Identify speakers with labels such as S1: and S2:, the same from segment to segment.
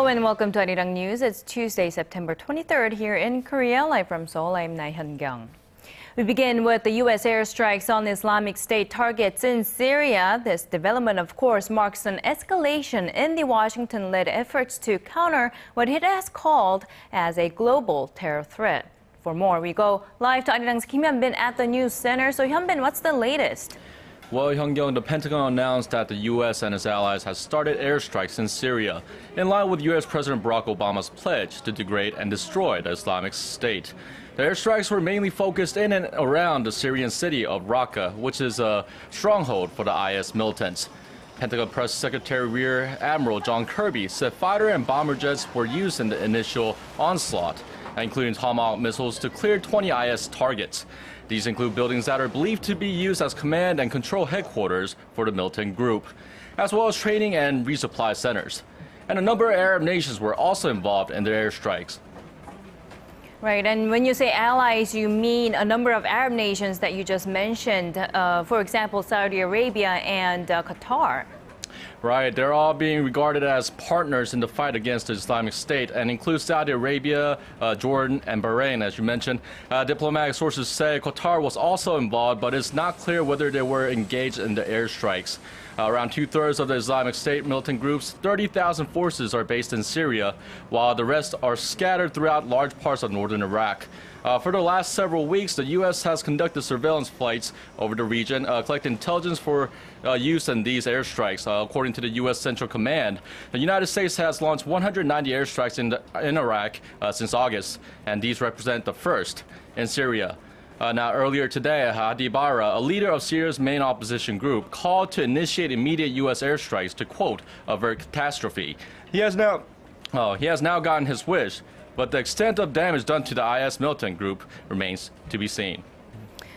S1: Hello and welcome to ARIRANG News. It's Tuesday, September 23rd here in Korea. Live from Seoul, I'm Laah Hyun-kyung. We begin with the U.S. airstrikes on Islamic State targets in Syria. This development, of course, marks an escalation in the Washington-led efforts to counter what it has called as a global terror threat. For more, we go live to ARIRANG's Hyun-bin at the news center. So Hyun-bin, what's the latest?
S2: Well, Hyun-kyung, the Pentagon announced that the U.S. and its allies have started airstrikes in Syria, in line with U.S. President Barack Obama's pledge to degrade and destroy the Islamic State. The airstrikes were mainly focused in and around the Syrian city of Raqqa, which is a stronghold for the IS militants. Pentagon Press Secretary Rear Admiral John Kirby said fighter and bomber jets were used in the initial onslaught, including Tomahawk missiles to clear 20 IS targets. These include buildings that are believed to be used as command and control headquarters for the militant group, as well as training and resupply centers. And a number of Arab nations were also involved in the airstrikes.
S1: Right, and when you say allies, you mean a number of Arab nations that you just mentioned, for example, Saudi Arabia and Qatar.
S2: Right, they're all being regarded as partners in the fight against the Islamic State and include Saudi Arabia, Jordan, and Bahrain, as you mentioned. Diplomatic sources say Qatar was also involved, but it's not clear whether they were engaged in the airstrikes. Around two-thirds of the Islamic State militant groups, 30,000 forces, are based in Syria, while the rest are scattered throughout large parts of northern Iraq. For the last several weeks, the U.S. has conducted surveillance flights over the region, collecting intelligence for use in these airstrikes. According to the U.S. Central Command, the United States has launched 190 airstrikes in Iraq since August, and these represent the first in Syria. Now, earlier today, Hadi Barra, a leader of Syria's main opposition group, called to initiate immediate U.S. airstrikes to, quote, avert catastrophe. He has now gotten his wish, but the extent of damage done to the IS militant group remains to be seen.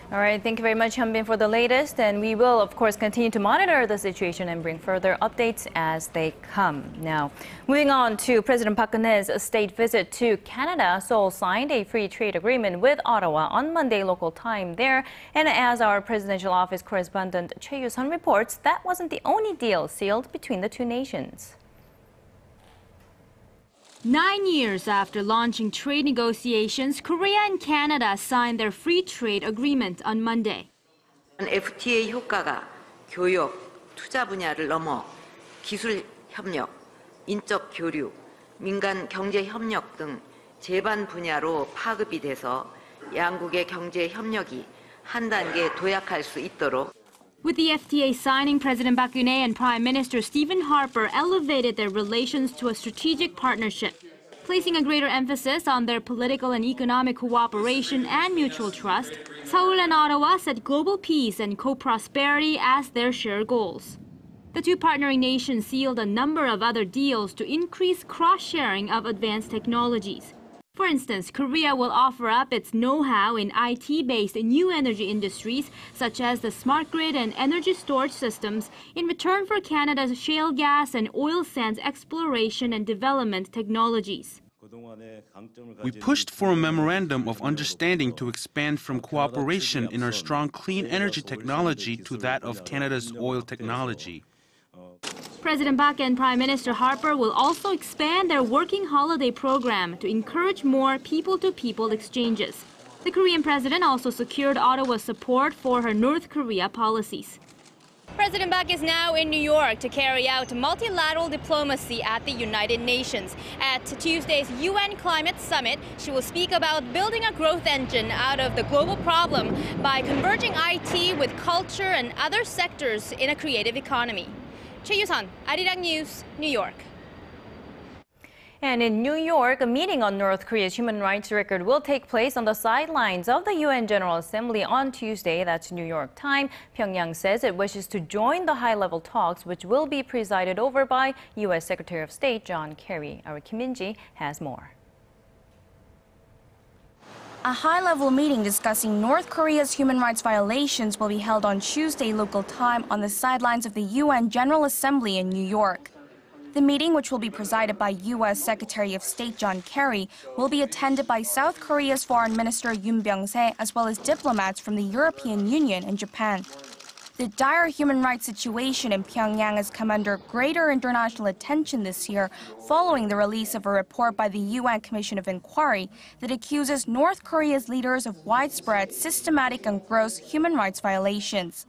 S1: All right, thank you very much, Hyun-bin, for the latest. And we will, of course, continue to monitor the situation and bring further updates as they come. Now, moving on to President Park Geun-hye's state visit to Canada, Seoul signed a free trade agreement with Ottawa on Monday local time there. And as our presidential office correspondent Choi Yoo-sun reports, that wasn't the only deal sealed between the two nations.
S3: 9 years after launching trade negotiations, Korea and Canada signed their free trade agreement on Monday.
S4: FTA 효과가 교역, 투자 분야를 넘어 기술 협력, 인적 교류, 민간 경제 협력 등 제반 분야로 파급이 돼서 양국의 경제 협력이 한 단계 도약할 수 있도록.
S3: With the FTA signing, President Park Geun-hye and Prime Minister Stephen Harper elevated their relations to a strategic partnership, placing a greater emphasis on their political and economic cooperation and mutual trust. Seoul and Ottawa set global peace and co-prosperity as their shared goals. The two partnering nations sealed a number of other deals to increase cross-sharing of advanced technologies. For instance, Korea will offer up its know-how in IT-based new energy industries, such as the smart grid and energy storage systems, in return for Canada's shale gas and oil sands exploration and development technologies.
S5: We pushed for a memorandum of understanding to expand from cooperation in our strong clean energy technology to that of Canada's oil technology.
S3: President Park and Prime Minister Harper will also expand their working holiday program to encourage more people-to-people exchanges. The Korean president also secured Ottawa's support for her North Korea policies. President Park is now in New York to carry out multilateral diplomacy at the United Nations. At Tuesday's UN Climate Summit, she will speak about building a growth engine out of the global problem by converging IT with culture and other sectors in a creative economy. Choi Yoo-sun, ARIRANG News, New York.
S1: And in New York, a meeting on North Korea's human rights record will take place on the sidelines of the UN General Assembly on Tuesday. That's New York time. Pyongyang says it wishes to join the high-level talks, which will be presided over by U.S. Secretary of State John Kerry. Our Kim Min-ji has more.
S6: A high-level meeting discussing North Korea's human rights violations will be held on Tuesday local time on the sidelines of the UN General Assembly in New York. The meeting, which will be presided by U.S. Secretary of State John Kerry, will be attended by South Korea's Foreign Minister Yoon Byung-se, as well as diplomats from the European Union and Japan. The dire human rights situation in Pyongyang has come under greater international attention this year following the release of a report by the UN Commission of Inquiry that accuses North Korea's leaders of widespread, systematic and gross human rights violations.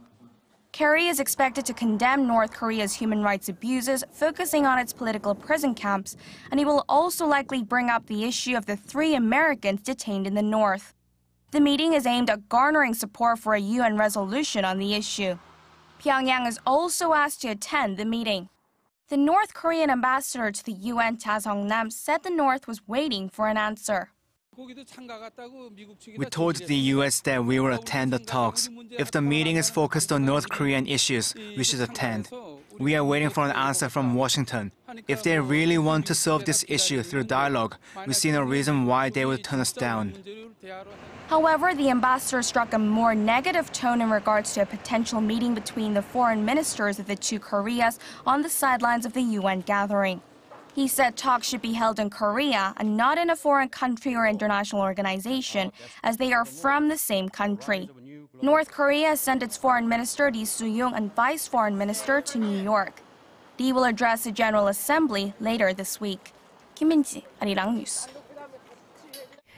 S6: Kerry is expected to condemn North Korea's human rights abuses, focusing on its political prison camps, and he will also likely bring up the issue of the 3 Americans detained in the north. The meeting is aimed at garnering support for a UN resolution on the issue. Pyongyang is also asked to attend the meeting. The North Korean ambassador to the UN, Cha Sung-nam, said the North was waiting for an answer.
S7: We told the U.S. that we will attend the talks. If the meeting is focused on North Korean issues, we should attend. We are waiting for an answer from Washington. If they really want to solve this issue through dialogue, we see no reason why they would turn us down.
S6: However, the ambassador struck a more negative tone in regards to a potential meeting between the foreign ministers of the 2 Koreas on the sidelines of the UN gathering. He said talks should be held in Korea and not in a foreign country or international organization, as they are from the same country. North Korea sent its foreign minister Lee Soo-young and vice foreign minister to New York. Lee will address the General Assembly later this week. Kim Min-ji, ARIRANG News.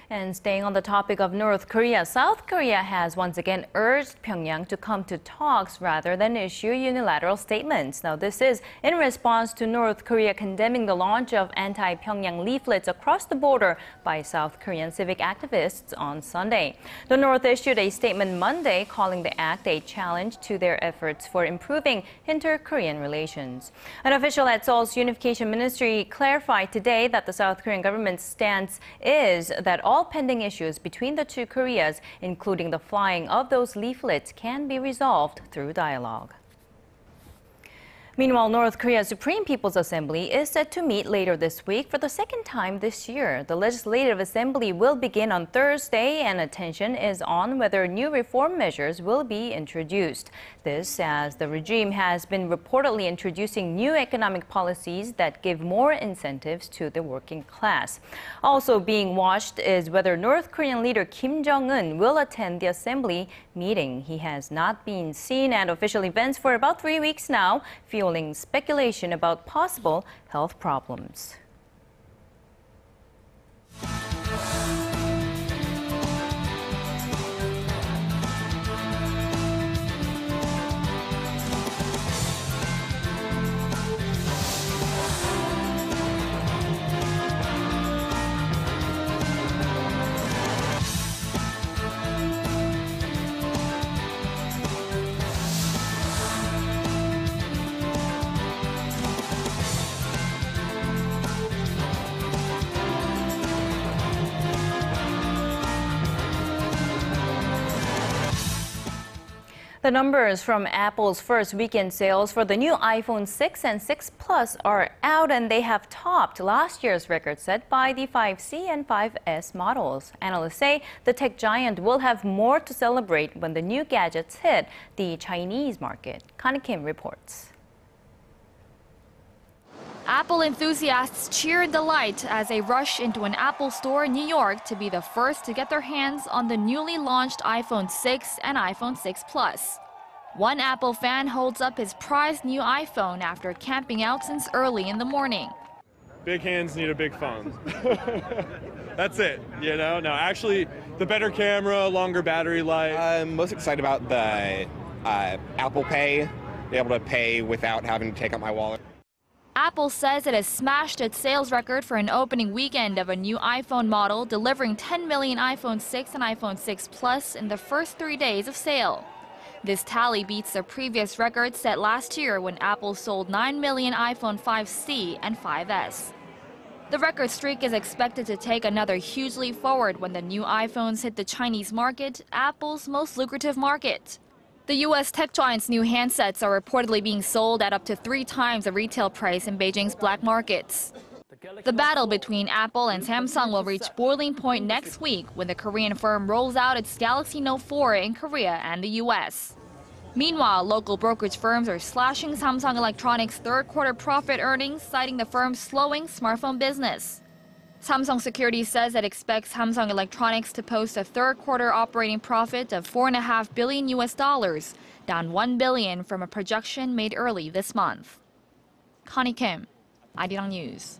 S1: And staying on the topic of North Korea, South Korea has once again urged Pyongyang to come to talks rather than issue unilateral statements. Now, this is in response to North Korea condemning the launch of anti-Pyongyang leaflets across the border by South Korean civic activists on Sunday. The North issued a statement Monday calling the act a challenge to their efforts for improving inter-Korean relations. An official at Seoul's Unification Ministry clarified today that the South Korean government's stance is that all pending issues between the 2 Koreas, including the flying of those leaflets, can be resolved through dialogue. Meanwhile, North Korea's Supreme People's Assembly is set to meet later this week for the second time this year. The Legislative Assembly will begin on Thursday, and attention is on whether new reform measures will be introduced. This as the regime has been reportedly introducing new economic policies that give more incentives to the working class. Also being watched is whether North Korean leader Kim Jong-un will attend the Assembly meeting. He has not been seen at official events for about 3 weeks now, fueling speculation about possible health problems. The numbers from Apple's first weekend sales for the new iPhone 6 and 6 Plus are out, and they have topped last year's record set by the 5C and 5S models. Analysts say the tech giant will have more to celebrate when the new gadgets hit the Chinese market. Connie Kim reports.
S3: Apple enthusiasts cheer in delight as they rush into an Apple store in New York to be the first to get their hands on the newly launched iPhone 6 and iPhone 6 Plus. One Apple fan holds up his prized new iPhone after camping out since early in the morning.
S8: Big hands need a big phone. That's it, you know? No, actually, the better camera, longer battery life.
S9: I'm most excited about the Apple Pay, be able to pay without having to take out my wallet.
S3: Apple says it has smashed its sales record for an opening weekend of a new iPhone model, delivering 10 million iPhone 6 and iPhone 6 Plus in the first 3 days of sale. This tally beats the previous record set last year when Apple sold 9 million iPhone 5C and 5S. The record streak is expected to take another huge leap forward when the new iPhones hit the Chinese market, Apple's most lucrative market. The U.S. tech giant's new handsets are reportedly being sold at up to 3 times the retail price in Beijing's black markets. The battle between Apple and Samsung will reach boiling point next week when the Korean firm rolls out its Galaxy Note 4 in Korea and the U.S. Meanwhile, local brokerage firms are slashing Samsung Electronics' third-quarter profit earnings, citing the firm's slowing smartphone business.
S10: Samsung Securities says it expects Samsung Electronics to post a third quarter operating profit of $4.5 billion down $1 billion from a projection made early this month. Connie Kim, ARIRANG News.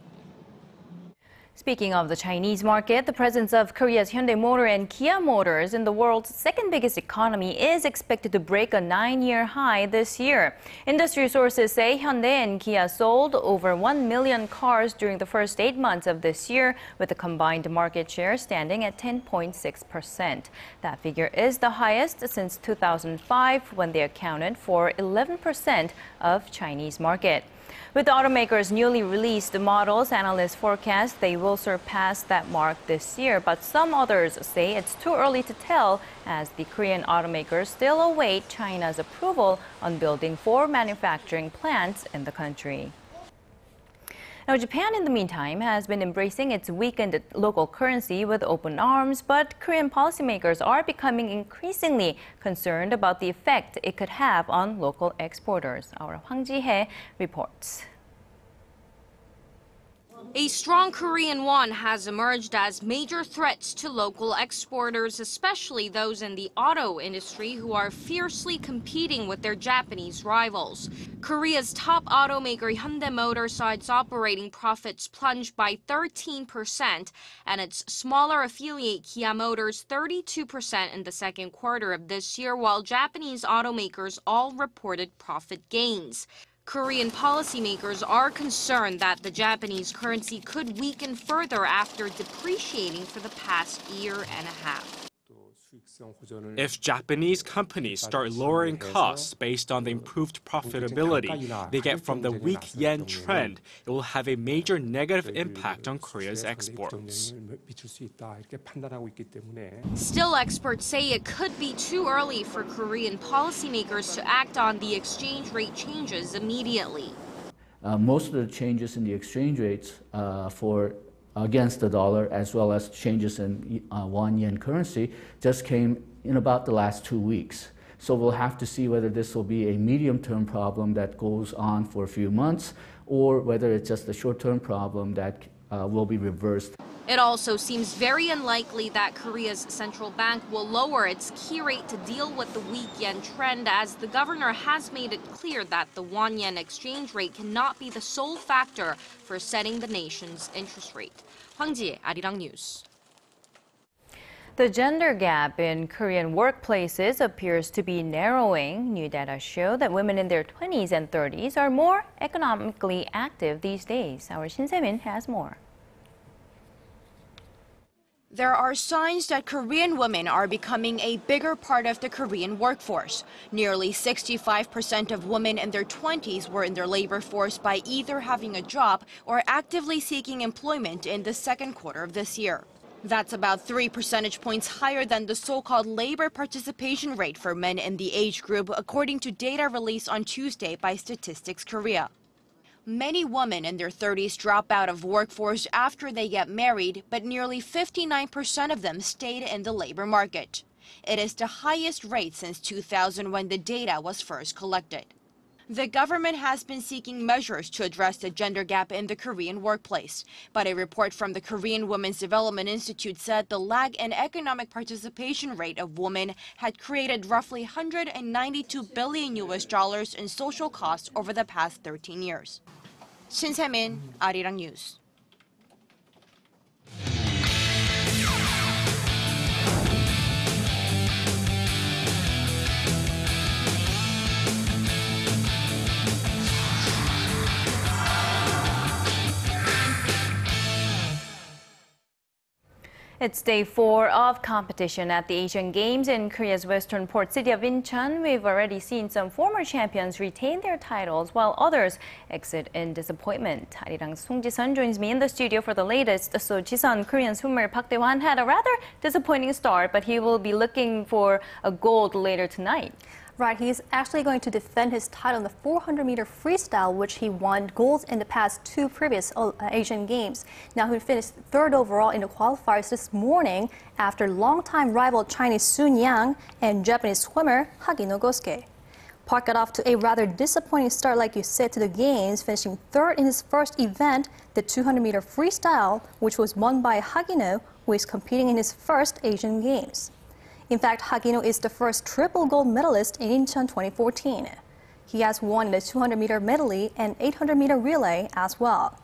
S1: Speaking of the Chinese market, the presence of Korea's Hyundai Motor and Kia Motors in the world's second biggest economy is expected to break a 9-year high this year. Industry sources say Hyundai and Kia sold over 1 million cars during the first 8 months of this year, with a combined market share standing at 10.6%. That figure is the highest since 2005, when they accounted for 11% of Chinese market. With the automakers' newly released models, analysts forecast they will surpass that mark this year. But some others say it's too early to tell, as the Korean automakers still await China's approval on building 4 manufacturing plants in the country. Now, Japan, in the meantime, has been embracing its weakened local currency with open arms, but Korean policymakers are becoming increasingly concerned about the effect it could have on local exporters. Our Hwang Ji-hye reports.
S11: A strong Korean won has emerged as major threats to local exporters, especially those in the auto industry who are fiercely competing with their Japanese rivals. Korea's top automaker Hyundai Motor saw its operating profits plunge by 13% and its smaller affiliate Kia Motors 32% in the second quarter of this year, while Japanese automakers all reported profit gains. Korean policymakers are concerned that the Japanese currency could weaken further after depreciating for the past year and a half.
S12: If Japanese companies start lowering costs based on the improved profitability they get from the weak yen trend, it will have a major negative impact on Korea's exports.
S11: Still, experts say it could be too early for Korean policymakers to act on the exchange rate changes immediately.
S13: Most of the changes in the exchange rates against the dollar, as well as changes in won-yen currency, just came in about the last 2 weeks. So we'll have to see whether this will be a medium-term problem that goes on for a few months, or whether it's just a short-term problem that will be reversed.
S11: It also seems very unlikely that Korea's central bank will lower its key rate to deal with the weak yen trend, as the governor has made it clear that the won-yen exchange rate cannot be the sole factor for setting the nation's interest rate. Hwang Ji-hye, ARIRANG News.
S1: The gender gap in Korean workplaces appears to be narrowing. New data show that women in their 20s and 30s are more economically active these days. Our Shin Se-min has more.
S14: There are signs that Korean women are becoming a bigger part of the Korean workforce. Nearly 65% of women in their 20s were in their labor force by either having a job or actively seeking employment in the second quarter of this year. That's about 3 percentage points higher than the so-called labor participation rate for men in the age group, according to data released on Tuesday by Statistics Korea. Many women in their 30s drop out of workforce after they get married, but nearly 59% of them stayed in the labor market. It is the highest rate since 2000, when the data was first collected. The government has been seeking measures to address the gender gap in the Korean workplace. But a report from the Korean Women's Development Institute said the lag in economic participation rate of women had created roughly $192 billion in social costs over the past 13 years. Shin Se-min, ARIRANG News.
S1: It's day 4 of competition at the Asian Games in Korea's western port city of Incheon. We've already seen some former champions retain their titles, while others exit in disappointment. 아리랑's Song Ji-sun joins me in the studio for the latest. So, Ji-sun, Korean swimmer Park Dae-hwan had a rather disappointing start, but he will be looking for a gold later tonight.
S15: Right, he's actually going to defend his title in the 400-meter freestyle, which he won golds in the past 2 previous Asian Games. Now, he finished 3rd overall in the qualifiers this morning after longtime rival Chinese Sun Yang and Japanese swimmer Hagino Gosuke. Park got off to a rather disappointing start, like you said, to the Games, finishing third in his first event, the 200-meter freestyle, which was won by Hagino, who is competing in his first Asian Games. In fact, Hagino is the first triple gold medalist in Incheon 2014. He has won the 200-meter medley and 800-meter relay as well.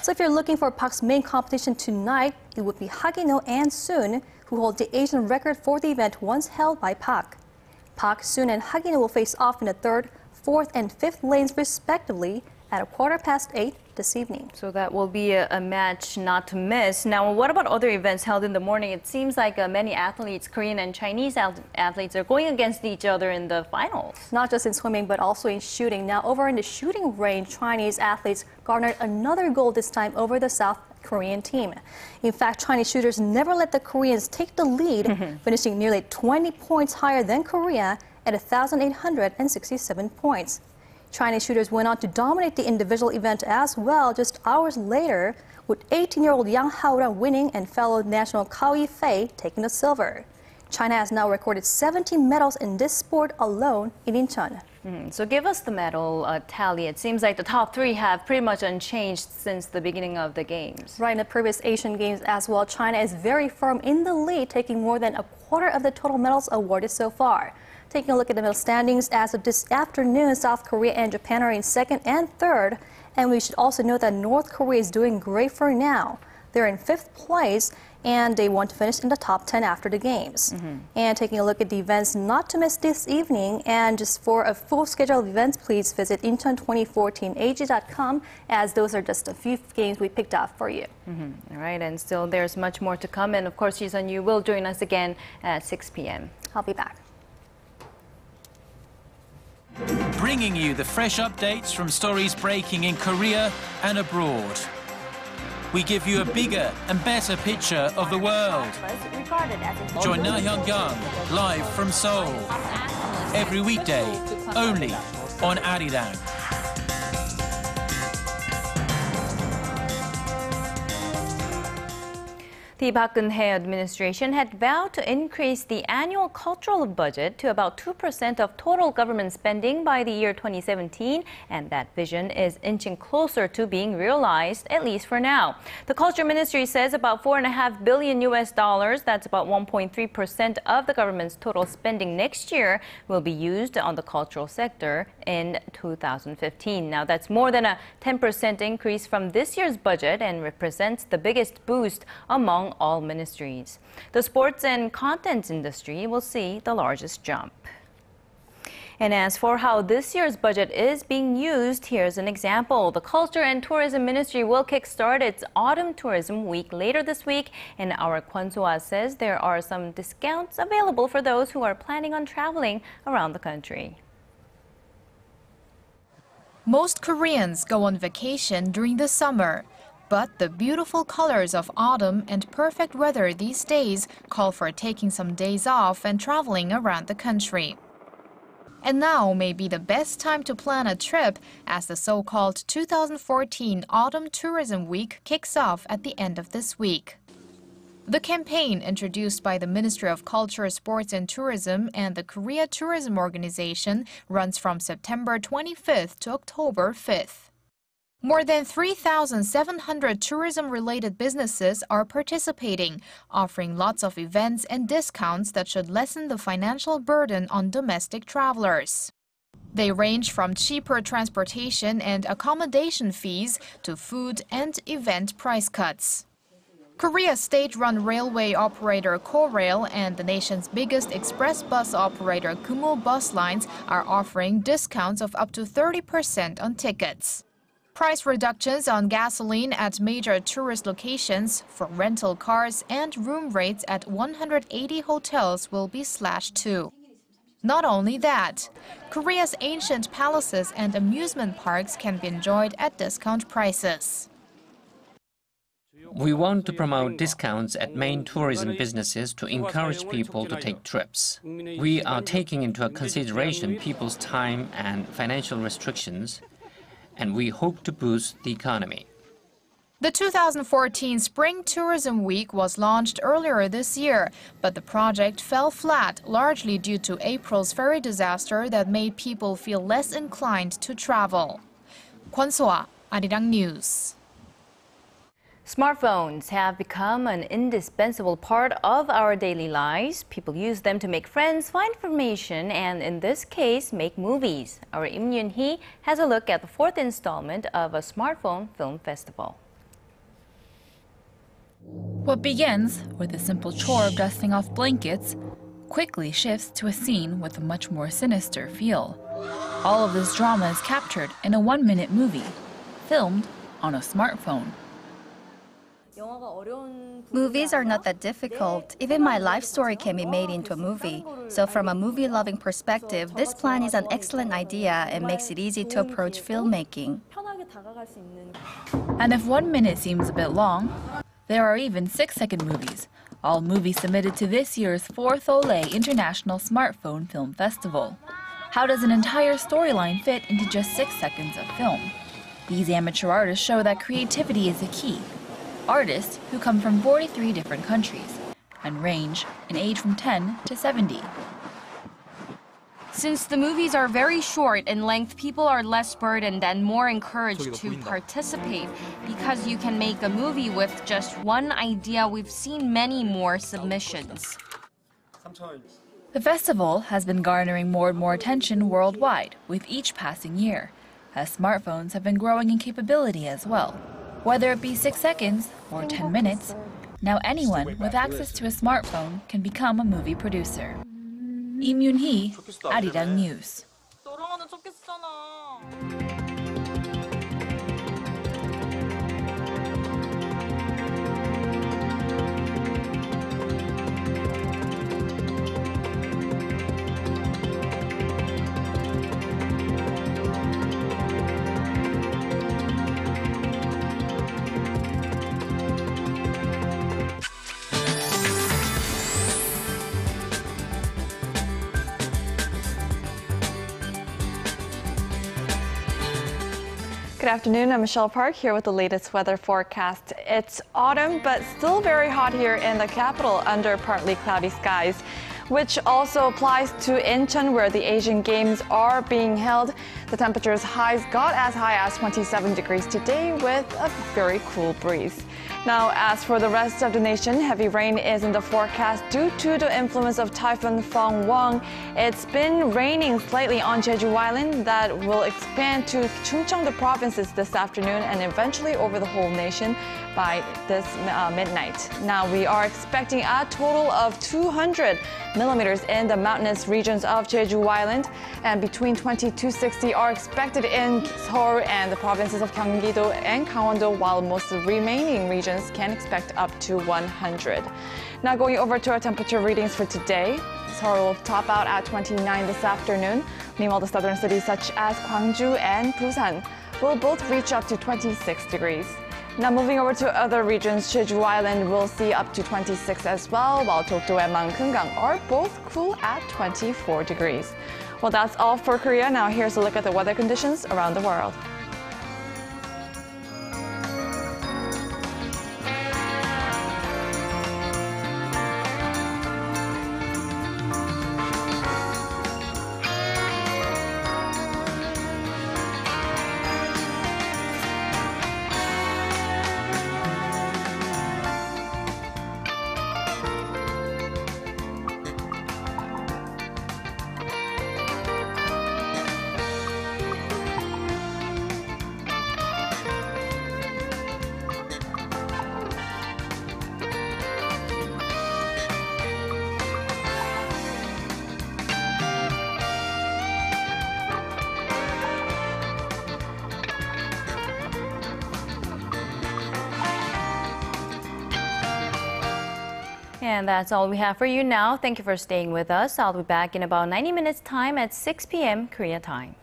S15: So if you're looking for Park's main competition tonight, it would be Hagino and Soon, who hold the Asian record for the event once held by Park. Park, Soon, and Hagino will face off in the third, fourth, and fifth lanes respectively at 8:15 this evening.
S1: So that will be a match not to miss. Now, what about other events held in the morning? It seems like many athletes, Korean and Chinese athletes, are going against each other in the finals.
S15: Not just in swimming, but also in shooting. Now, over in the shooting range, Chinese athletes garnered another gold this time over the South Korean team. In fact, Chinese shooters never let the Koreans take the lead, finishing nearly 20 points higher than Korea at 1,867 points. Chinese shooters went on to dominate the individual event as well just hours later, with 18-year-old Yang Haorang winning and fellow national Kao Yifei taking the silver. China has now recorded 17 medals in this sport alone in Incheon.
S1: So give us the medal tally. It seems like the top three have pretty much unchanged since the beginning of the Games.
S15: Right, in the previous Asian Games as well, China is very firm in the lead, taking more than a quarter of the total medals awarded so far. Taking a look at the medal standings as of this afternoon, South Korea and Japan are in second and third. And we should also note that North Korea is doing great for now. They're in fifth place, and they want to finish in the top 10 after the Games. And taking a look at the events not to miss this evening, and just for a full schedule of events, please visit Incheon2014ag.com, as those are just a few games we picked out for you.
S1: All right, and still there's much more to come. And of course, Ji-sun, you will join us again at 6 p.m.
S15: I'll be back.
S16: Bringing you the fresh updates from stories breaking in Korea and abroad. We give you a bigger and better picture of the world. Join Laah Hyun-kyung live from Seoul. Every weekday, only on ARIRANG.
S1: The Park Geun-hye administration had vowed to increase the annual cultural budget to about 2% of total government spending by the year 2017, and that vision is inching closer to being realized, at least for now. The Culture Ministry says about $4.5 billion, that's about 1.3% of the government's total spending next year, will be used on the cultural sector in 2015. Now, that's more than a 10% increase from this year's budget and represents the biggest boost among all ministries. The sports and content industry will see the largest jump. And as for how this year's budget is being used, here's an example. The Culture and Tourism Ministry will kickstart its Autumn Tourism Week later this week, and our Kwon So-ah says there are some discounts available for those who are planning on traveling around the country.
S10: Most Koreans go on vacation during the summer. But the beautiful colors of autumn and perfect weather these days call for taking some days off and traveling around the country. And now may be the best time to plan a trip as the so-called 2014 Autumn Tourism Week kicks off at the end of this week. The campaign, introduced by the Ministry of Culture, Sports and Tourism and the Korea Tourism Organization, runs from September 25th to October 5th. More than 3,700 tourism-related businesses are participating, offering lots of events and discounts that should lessen the financial burden on domestic travelers. They range from cheaper transportation and accommodation fees to food and event price cuts. Korea's state-run railway operator Korail and the nation's biggest express bus operator Kumo Bus Lines are offering discounts of up to 30% on tickets. Price reductions on gasoline at major tourist locations, for rental cars and room rates at 180 hotels will be slashed too. Not only that, Korea's ancient palaces and amusement parks can be enjoyed at discount prices.
S17: We want to promote discounts at main tourism businesses to encourage people to take trips. We are taking into consideration people's time and financial restrictions, and we hope to boost the economy.
S18: The 2014 Spring Tourism Week was launched earlier this year, but the project fell flat, largely due to April's ferry disaster that made people feel less inclined to travel. Kwon So-ah, ARIRANG News.
S1: Smartphones have become an indispensable part of our daily lives. People use them to make friends, find information, and in this case, make movies. Our Im Yoon-hee has a look at the fourth installment of a smartphone film festival.
S19: What begins with a simple chore of dusting off blankets quickly shifts to a scene with a much more sinister feel. All of this drama is captured in a 1-minute movie, filmed on a smartphone.
S20: Movies are not that difficult. Even my life story can be made into a movie. So from a movie-loving perspective, this plan is an excellent idea and makes it easy to approach filmmaking.
S19: And if 1 minute seems a bit long, there are even 6-second movies, all movies submitted to this year's 4th Olay International Smartphone Film Festival. How does an entire storyline fit into just 6 seconds of film? These amateur artists show that creativity is the key. Artists who come from 43 different countries and range in age from 10 to 70.
S11: Since the movies are very short in length, people are less burdened and more encouraged to participate because you can make a movie with just one idea. We've seen many more submissions.
S19: The festival has been garnering more and more attention worldwide with each passing year, as smartphones have been growing in capability as well. Whether it be 6 seconds or 10 minutes, now anyone with access to a smartphone can become a movie producer. Im Yoon-hee, ARIRANG News.
S21: Good afternoon, I'm Michelle Park here with the latest weather forecast. It's autumn, but still very hot here in the capital under partly cloudy skies, which also applies to Incheon, where the Asian Games are being held. The temperature's highs got as high as 27 degrees today with a very cool breeze. Now, as for the rest of the nation, heavy rain is in the forecast due to the influence of Typhoon Fong-wong. It's been raining slightly on Jeju Island that will expand to Chungcheong provinces this afternoon and eventually over the whole nation by this midnight. Now, we are expecting a total of 200 millimeters in the mountainous regions of Jeju Island, and between 20 to 60 are expected in Seoul and the provinces of Gyeonggi-do and Gangwon-do, while most of the remaining regions can expect up to 100. Now going over to our temperature readings for today. Seoul will top out at 29 this afternoon. Meanwhile, the southern cities such as Gwangju and Busan will both reach up to 26 degrees. Now moving over to other regions, Jeju Island will see up to 26 as well, while Dokdo and Mangkungang are both cool at 24 degrees. Well, that's all for Korea. Now here's a look at the weather conditions around the world.
S1: And that's all we have for you now. Thank you for staying with us. I'll be back in about 90 minutes time at 6 p.m. Korea time.